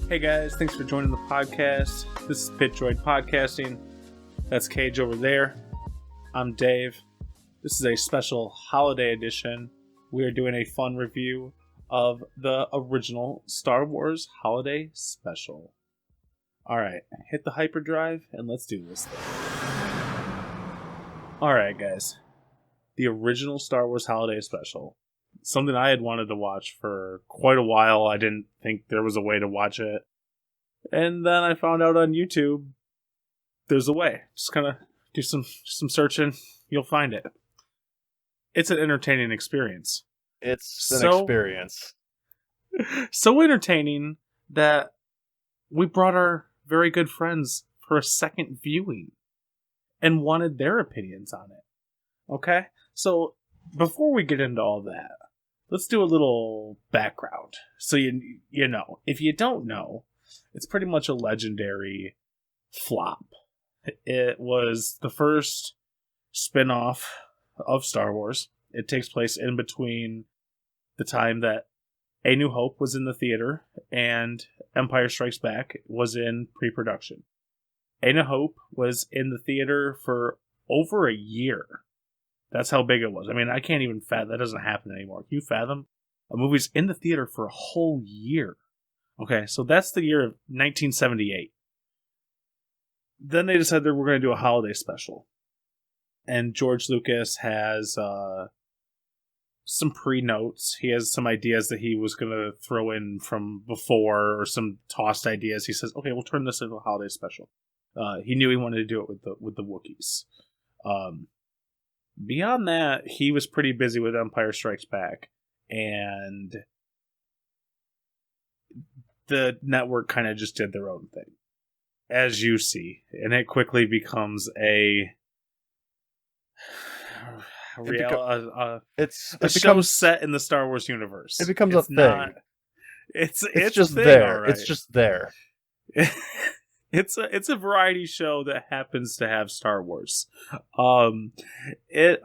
Hey guys, thanks for joining the podcast. This is Pit-Droid Podcasting. That's Kage over there. I'm Dave. This is a special holiday edition. We are doing a fun review of the original Star Wars Holiday Special. Alright, hit the hyperdrive and let's do this thing. Alright guys, the original Star Wars Holiday Special. Something I had wanted to watch for quite a while. I didn't think there was a way to watch it. And then I found out on YouTube there's a way. Just kind of do some searching, you'll find it. It's an entertaining experience. It's an experience. So entertaining that we brought our very good friends for a second viewing and wanted their opinions on it. Okay? So before we get into all that, let's do a little background. So you know, if you don't know, it's pretty much a legendary flop. It was the first spin-off of Star Wars. It takes place in between the time that A New Hope was in the theater and Empire Strikes Back was in pre-production. A New Hope was in the theater for over a year. That's how big it was. I mean, I can't even fathom. That doesn't happen anymore. Can you fathom? A movie's in the theater for a whole year. Okay, so that's the year of 1978. Then they decided they were going to do a holiday special. And George Lucas has some pre-notes. He has some ideas that he was going to throw in from before, or some tossed ideas. He says, okay, we'll turn this into a holiday special. He knew he wanted to do it with the Wookiees. Beyond that, he was pretty busy with Empire Strikes Back, and the network kind of just did their own thing, as you see, and it quickly becomes a show set in the Star Wars universe. It becomes a thing. It's just thing, there. right. It's just there. It's a variety show that happens to have Star Wars. It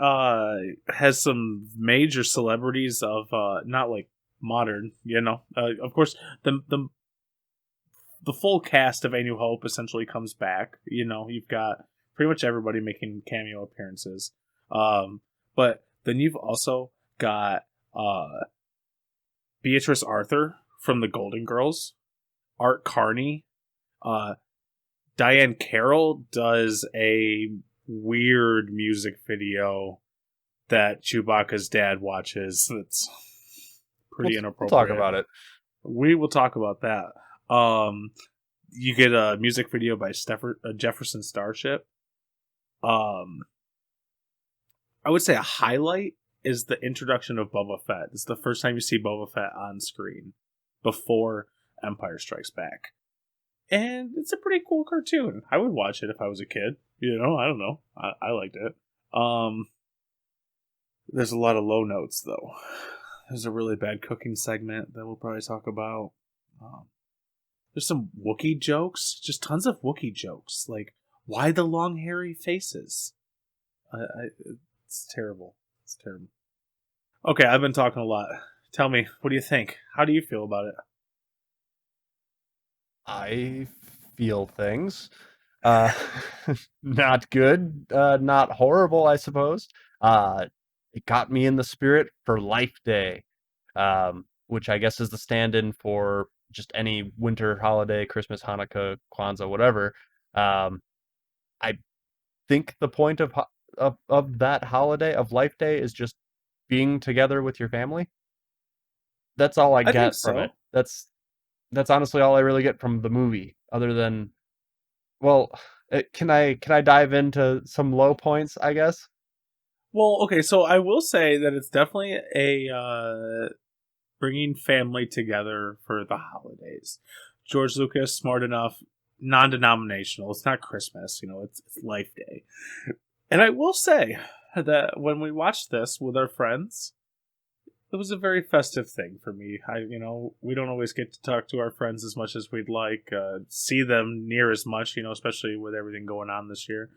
has some major celebrities of not like modern, you know. Of course, the full cast of A New Hope essentially comes back. You know, you've got pretty much everybody making cameo appearances. But then you've also got Beatrice Arthur from the Golden Girls, Art Carney. Diane Carroll does a weird music video that Chewbacca's dad watches. That's pretty inappropriate. We'll talk about it. We will talk about that. You get a music video by Jefferson Starship. I would say a highlight is the introduction of Boba Fett. It's the first time you see Boba Fett on screen before Empire Strikes Back. And it's a pretty cool cartoon. I would watch it if I was a kid. You know, I don't know. I liked it. There's a lot of low notes, though. There's a really bad cooking segment that we'll probably talk about. There's some Wookiee jokes. Just tons of Wookiee jokes. Like, why the long hairy faces? It's terrible. It's terrible. Okay, I've been talking a lot. Tell me, what do you think? How do you feel about it? I feel things. Not good. Not horrible, I suppose. It got me in the spirit for Life Day, which I guess is the stand-in for just any winter holiday, Christmas, Hanukkah, Kwanzaa, whatever. I think the point of that holiday, of Life Day, is just being together with your family. That's all I get from it. That's honestly all I really get from the movie, other than, well, can I dive into some low points, I guess? Well, okay, so I will say that it's definitely a bringing family together for the holidays. George Lucas, smart enough, non-denominational. It's not Christmas, you know, it's Life Day. And I will say that when we watched this with our friends, it was a very festive thing for me. We don't always get to talk to our friends as much as we'd like, see them near as much, especially with everything going on this year.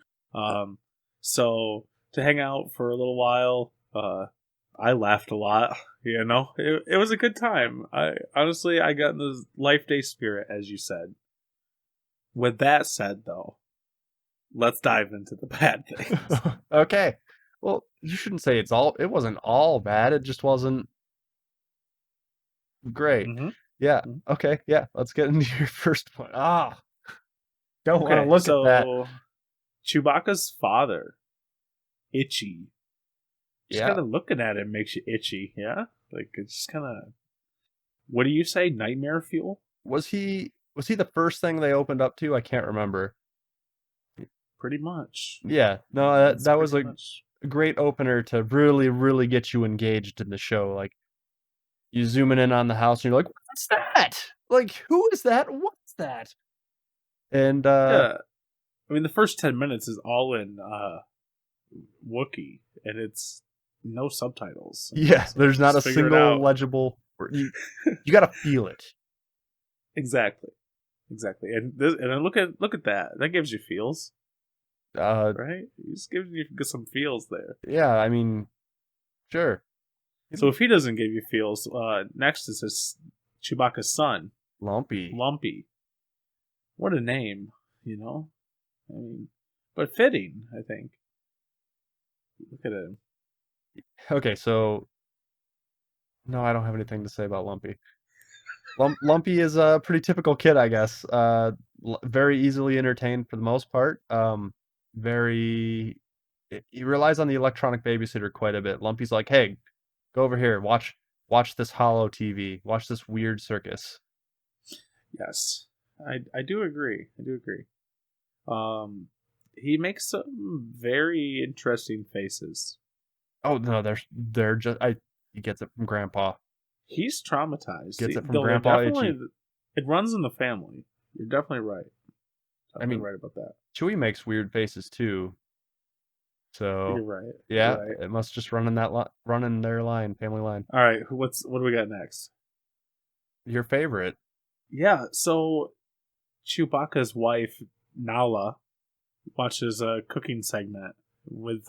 So to hang out for a little while, I laughed a lot. You know, it was a good time. I honestly, I got in the Life Day spirit, as you said. With that said, though, let's dive into the bad things. Okay. Well, you shouldn't say it wasn't all bad. It just wasn't great. Mm-hmm. Yeah. Mm-hmm. Okay. Yeah. Let's get into your first point. Don't want to Okay, look at that. so Chewbacca's father, Itchy. Just Yeah. kind of looking at it makes you itchy, yeah? Like, it's just kind of. What do you say? Nightmare fuel? Was he the first thing they opened up to? I can't remember. Pretty much. Yeah. No, That's that was pretty a much. great opener to really, really get you engaged in the show. Like you zooming in on the house and you're like, what's that? Like, who is that? What's that? And Yeah. I mean, the first 10 minutes is all in Wookiee, and it's no subtitles. yeah, So there's not a just figure it single out. legible word. You gotta feel it. Exactly. Exactly. And then look at that. That gives you feels, right? It just gives you some feels there. Yeah, I mean, sure. So if he doesn't give you feels, next is his Chewbacca's son, Lumpy. Lumpy. What a name, you know? I mean, but fitting, I think. Look at him. Okay, so no, I don't have anything to say about Lumpy. Lumpy is a pretty typical kid, I guess. Very easily entertained for the most part. Very. He relies on the electronic babysitter quite a bit. Lumpy's like, "Hey, go over here, watch this hollow TV, watch this weird circus." Yes, I do agree. I do agree. He makes some very interesting faces. Oh no, they're just he gets it from Grandpa. He's traumatized. Gets it from Though they're Grandpa definitely, Itchy. it runs in the family. You're definitely right. I Definitely mean, right about that. Chewie makes weird faces too. You're So right. You're yeah, right. it must just run in run in their line, family line. All right. What do we got next? Your favorite. Yeah. So Chewbacca's wife Nala watches a cooking segment with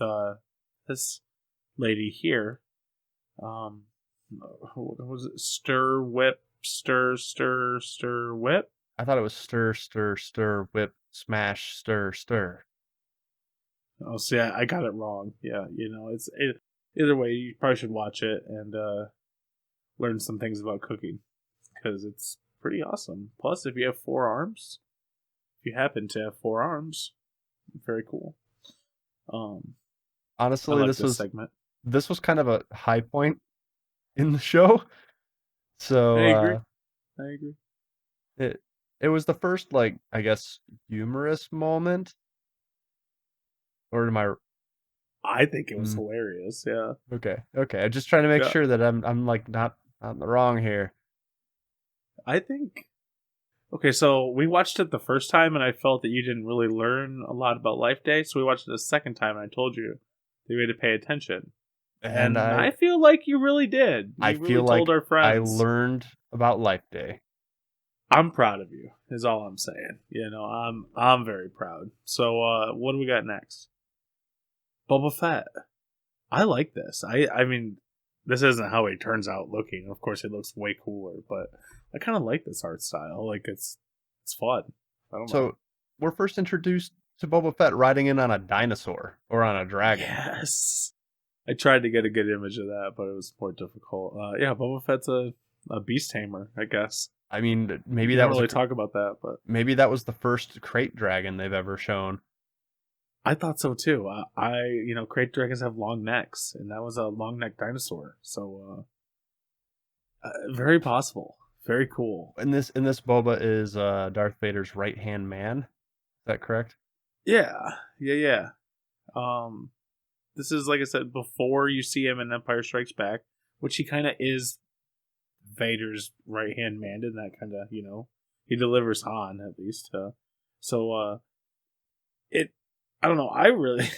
this lady here. What was it? Stir whip, stir whip. I thought it was stir, stir, stir, whip, smash, stir, stir. Oh, see, I got it wrong. Yeah, either way. You probably should watch it and learn some things about cooking because it's pretty awesome. Plus, if you have 4 arms, if you happen to have 4 arms, very cool. I Honestly, like this segment. this was kind of a high point in the show. I So agree. I agree. it was the first, like, I guess, humorous moment. Or am I I think it was mm, hilarious. Yeah. okay. I'm just trying to make Yeah. sure that I'm like not on the wrong here. I think. Okay, so we watched it the first time, and I felt that you didn't really learn a lot about Life Day. So we watched it the second time, and I told you that you had to pay attention. And And I feel like you really did. I You really feel told like our I friends. learned about Life Day. I'm proud of you. Is all I'm saying. I'm very proud. So what do we got next? Boba Fett. I like this. I mean, this isn't how he turns out looking. Of course, he looks way cooler, but I kind of like this art style. Like it's fun. I don't know. So we're first introduced to Boba Fett riding in on a dinosaur or on a dragon. Yes. I tried to get a good image of that, but it was more difficult. Yeah, Boba Fett's a beast tamer, I guess. I mean, maybe We that don't was really talk about that, but maybe that was the first crate dragon they've ever shown. I thought so too. Crate dragons have long necks, and that was a long neck dinosaur. So, very possible. Very cool. And this Boba is Darth Vader's right hand man. Is that correct? Yeah. This is, like I said, before you see him in Empire Strikes Back, which he kind of is Vader's right hand man in that kind of, he delivers Han at least. I don't know. I really,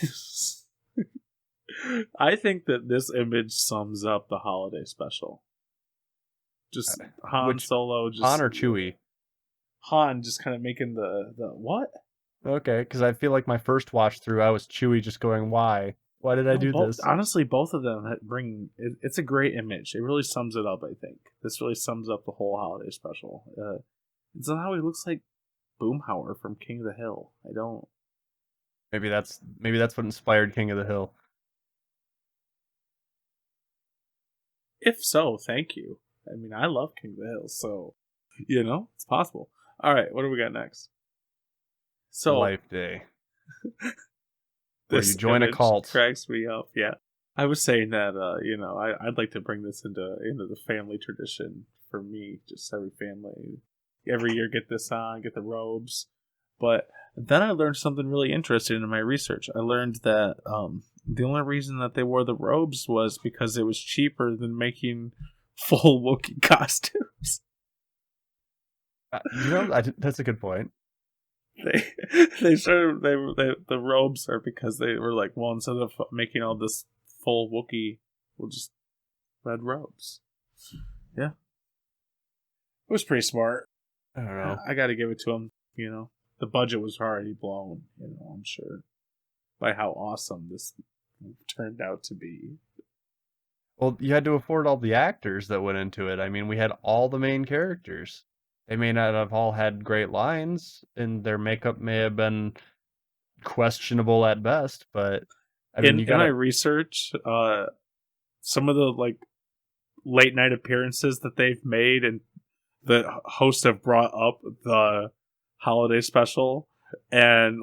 I think that this image sums up the holiday special. Just Han Solo, just Han or Chewie? Han just kind of making the what? Okay, because I feel like my first watch through, I was Chewie just going, "Why?" Why did I No, do both this? honestly, both of them bring. It's a great image. It really sums it up. I think this really sums up the whole holiday special. Somehow he looks like Boomhauer from King of the Hill. I don't. Maybe that's what inspired King of the Hill. If so, thank you. I mean, I love King of the Hill, so it's possible. All right, what do we got next? So Life Day. Where you this join a image cult. cracks me up. Yeah, I was saying that I'd like to bring this into the family tradition for me. Just every family, every year get this on, get the robes. But then I learned something really interesting in my research. I learned that the only reason that they wore the robes was because it was cheaper than making full Wookiee costumes. That's a good point. They started the robes are because they were like, well, instead of making all this full Wookiee, we'll just red robes. Yeah, it was pretty smart. I don't know. I got to give it to them. The budget was already blown. I'm sure by how awesome this turned out to be. Well, you had to afford all the actors that went into it. I mean, we had all the main characters. They may not have all had great lines, and their makeup may have been questionable at best, but I mean, In my research, some of the late night appearances that they've made, and the hosts have brought up the holiday special, and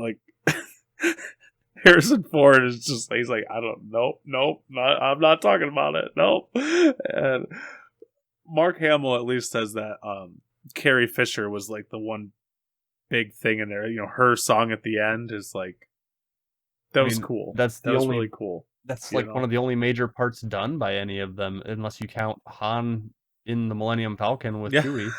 Harrison Ford is just he's like, I don't nope, I'm not talking about it, nope. And Mark Hamill at least says that Carrie Fisher was like the one big thing in there. Her song at the end is like that was cool. That was really cool. That's one of the only major parts done by any of them, unless you count Han in the Millennium Falcon with Chewie.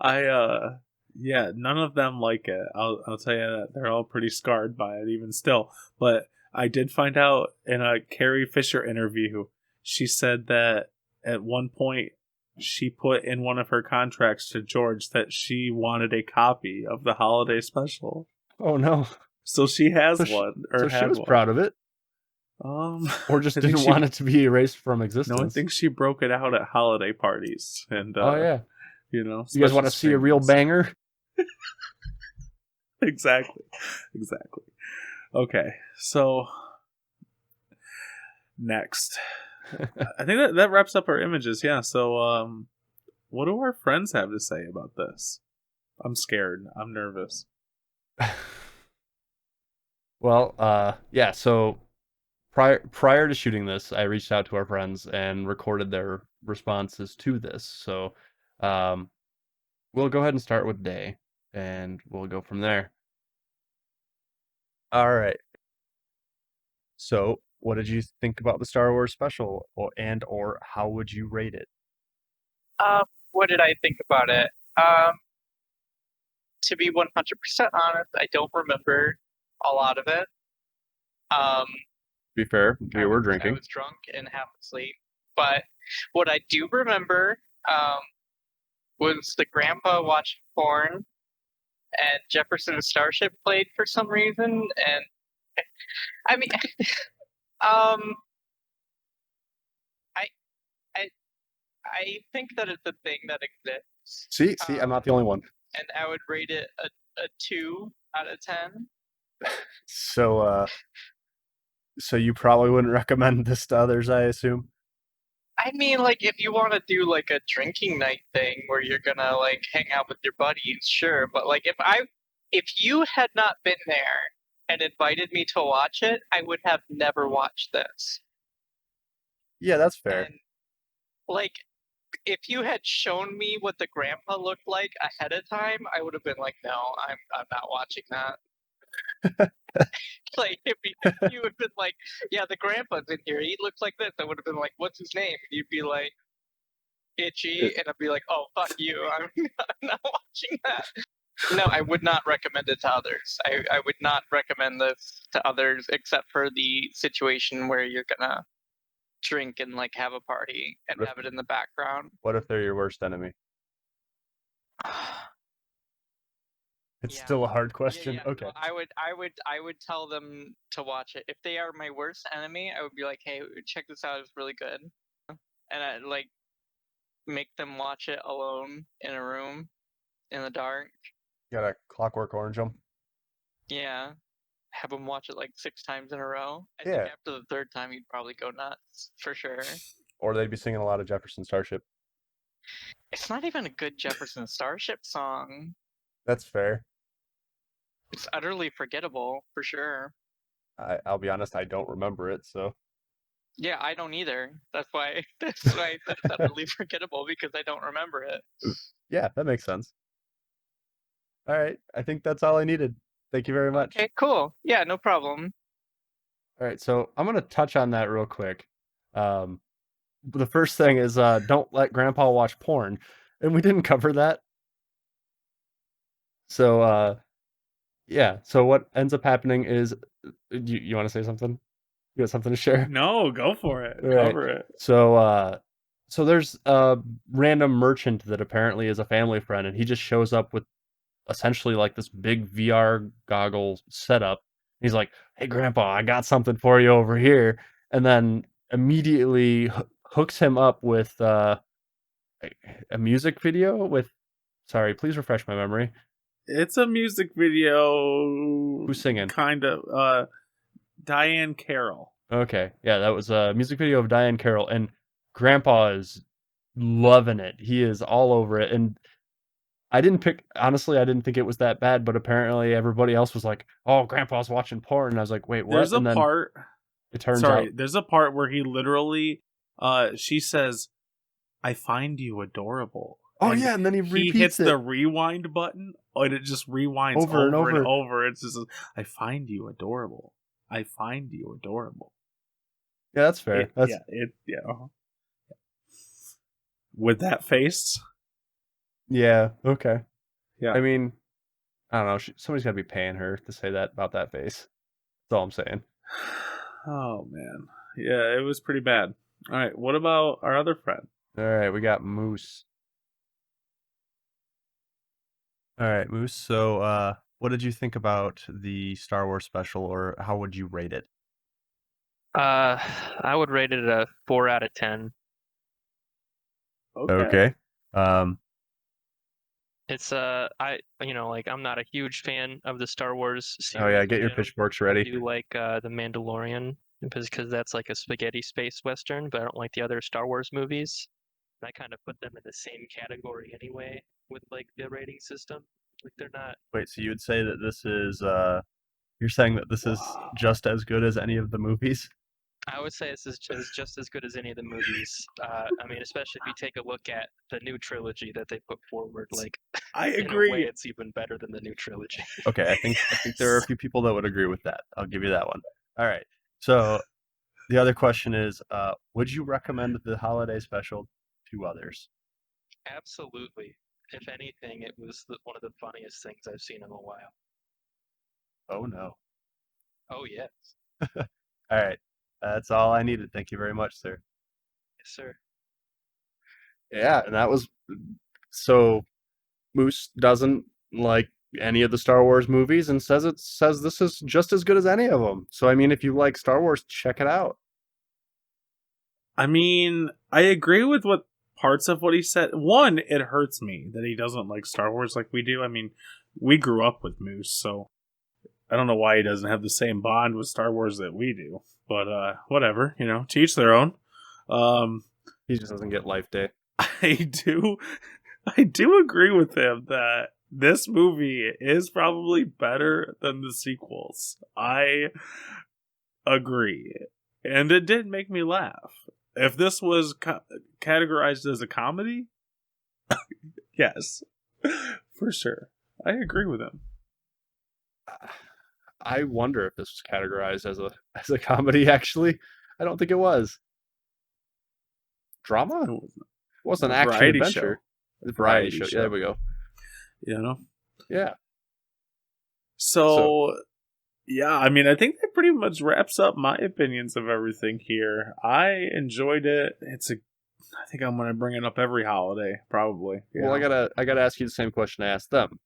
None of them like it. I'll tell you that they're all pretty scarred by it, even still. But I did find out in a Carrie Fisher interview, she said that at one point she put in one of her contracts to George that she wanted a copy of the holiday special. Oh no! So she has one, so she was proud of it. Or just didn't want it to be erased from existence. No, I think she broke it out at holiday parties, and oh yeah, you guys want to see a real banger? Exactly. Okay, so next, I think that wraps up our images. Yeah. So, what do our friends have to say about this? I'm scared. I'm nervous. Well, yeah. So prior to shooting this, I reached out to our friends and recorded their responses to this. So, we'll go ahead and start with Day, and we'll go from there. All right. So, what did you think about the Star Wars special, or how would you rate it? What did I think about it? To be 100% honest, I don't remember a lot of it. To be fair, we were drinking. I was drunk and half asleep. But what I do remember was the grandpa watching porn, and Jefferson's Starship played for some reason, and I mean, I think that it's a thing that exists. See, I'm not the only one. And I would rate it a 2 out of 10. So you probably wouldn't recommend this to others, I assume? I mean, if you want to do, a drinking night thing where you're gonna, hang out with your buddies, sure. But, if you had not been there and invited me to watch it, I would have never watched this. Yeah, that's fair. And, if you had shown me what the grandpa looked like ahead of time, I would have been like, no, I'm not watching that. If you had been like, yeah, the grandpa's in here, he looks like this, I would have been like, what's his name? And you'd be like, Itchy, and I'd be like, oh, fuck you, I'm not watching that. No, I would not recommend it to others. I would not recommend this to others, except for the situation where you're gonna drink and have a party and have it in the background. What if they're your worst enemy? It's Yeah. still a hard question. No, Okay. I would tell them to watch it. If they are my worst enemy, I would be like, hey, check this out. It's really good, and I like make them watch it alone in a room in the dark. Got a Clockwork Orange them. Yeah, have them watch it like 6 times in a row. I Yeah. think after the 3rd time, you'd probably go nuts for sure. Or they'd be singing a lot of Jefferson Starship. It's not even a good Jefferson Starship song. That's fair. It's utterly forgettable for sure. I'll be honest, I don't remember it, so. Yeah, I don't either. That's why it's utterly forgettable, because I don't remember it. Yeah, that makes sense. All right, I think that's all I needed. Thank you very much. Okay, cool. Yeah, no problem. All right, so I'm going to touch on that real quick. The first thing is don't let Grandpa watch porn, and we didn't cover that. So yeah, so what ends up happening is, you want to say something? You got something to share? No, go for it. Right. Cover it. So there's a random merchant that apparently is a family friend, and he just shows up with essentially like this big VR goggle setup. He's like, "Hey, Grandpa, I got something for you over here," and then immediately hooks him up with a music video with. Sorry, please refresh my memory. It's a music video. Who's singing? Kind of. Diane Carroll. Okay, yeah, that was a music video of Diane Carroll, and Grandpa is loving it. He is all over it, and honestly, I didn't think it was that bad, but apparently everybody else was like, "Oh, Grandpa's watching porn," and I was like, "Wait, what?" There's a and then part. it turns out, there's a part where he literally, she says, "I find you adorable." oh yeah, and then he repeats hits it. the rewind button, and it just rewinds Over and over. It's just, "I find you adorable. I find you adorable." Yeah, that's fair. Yeah. With that face. Yeah, okay. Yeah. I mean, I don't know. Somebody's got to be paying her to say that about that face. That's all I'm saying. Oh, man. Yeah, it was pretty bad. All right, what about our other friend? All right, we got Moose. All right, Moose. So, what did you think about the Star Wars special, or how would you rate it? I would rate it a 4 out of 10. Okay. It's I'm not a huge fan of the Star Wars series. Oh yeah, get your I pitchforks ready. do like the Mandalorian because that's like a spaghetti space western, but I don't like the other Star Wars movies. I kind of put them in the same category anyway with like the rating system. Like they're not. Wait, so you would say that this is you're saying that this is just as good as any of the movies? I would say this is just as good as any of the movies. I mean, especially if you take a look at the new trilogy that they put forward. Like, I in agree. a way, it's even better than the new trilogy. Okay, I think there are a few people that would agree with that. I'll give you that one. All right. So the other question is, would you recommend the holiday special to others? Absolutely. If anything, it was one of the funniest things I've seen in a while. Oh no. Oh yes. All right. That's all I needed. Thank you very much, sir. Yes, sir. Yeah, and that was so Moose doesn't like any of the Star Wars movies and says this is just as good as any of them. So I mean, if you like Star Wars, check it out. I mean, I agree with what parts of what he said. One, it hurts me that he doesn't like Star Wars like we do. I mean, we grew up with Moose, so I don't know why he doesn't have the same bond with Star Wars that we do. But whatever, to each their own. He just doesn't get Life Day. I do agree with him that this movie is probably better than the sequels. I agree. And it did make me laugh. If this was categorized as a comedy, yes, for sure. I agree with him. I wonder if this was categorized as a comedy, actually. I don't think it was. Drama? It wasn't an action adventure. Show. Variety show. Yeah, there we go. Yeah. So, yeah, I mean, I think that pretty much wraps up my opinions of everything here. I enjoyed it. I think I'm going to bring it up every holiday, probably. Well, I gotta ask you the same question I asked them.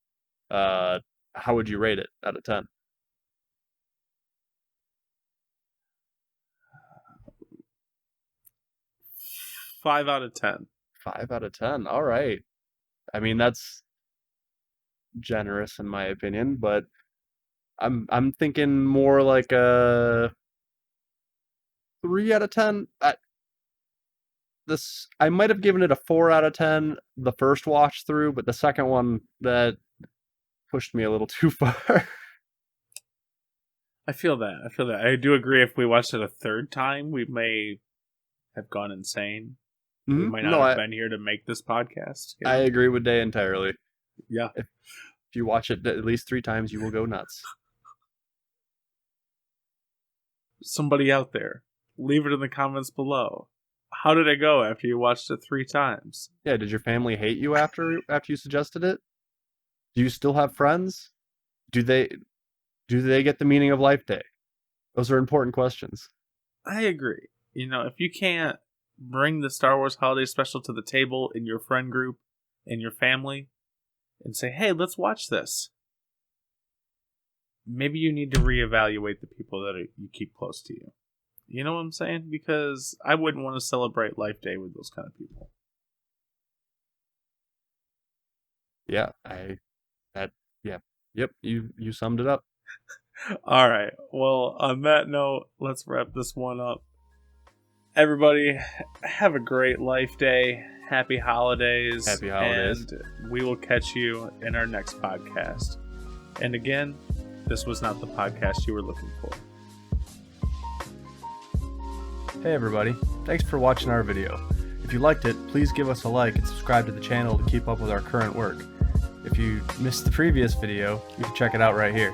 how would you rate it out of 10? 5 out of 10. 5 out of 10. All right. I mean, that's generous in my opinion, but I'm thinking more like a 3 out of 10. I might have given it a 4 out of 10 the first watch through, but the second one that pushed me a little too far. I feel that. I do agree if we watched it a third time, we may have gone insane. We might not have been here to make this podcast. I agree with Day entirely. Yeah. If you watch it at least 3 times, you will go nuts. Somebody out there, leave it in the comments below. How did it go after you watched it 3 times? Yeah, did your family hate you after you suggested it? Do you still have friends? Do they get the meaning of Life Day? Those are important questions. I agree. If you can't bring the Star Wars Holiday Special to the table in your friend group, in your family, and say, hey, let's watch this. Maybe you need to reevaluate the people that you keep close to you. You know what I'm saying? Because I wouldn't want to celebrate Life Day with those kind of people. Yeah, yep, you summed it up. All right. Well, on that note, let's wrap this one up. Everybody, have a great Life Day. Happy holidays. Happy holidays. And we will catch you in our next podcast. And again, this was not the podcast you were looking for. Hey everybody, thanks for watching our video. If you liked it, please give us a like and subscribe to the channel to keep up with our current work. If you missed the previous video, you can check it out right here.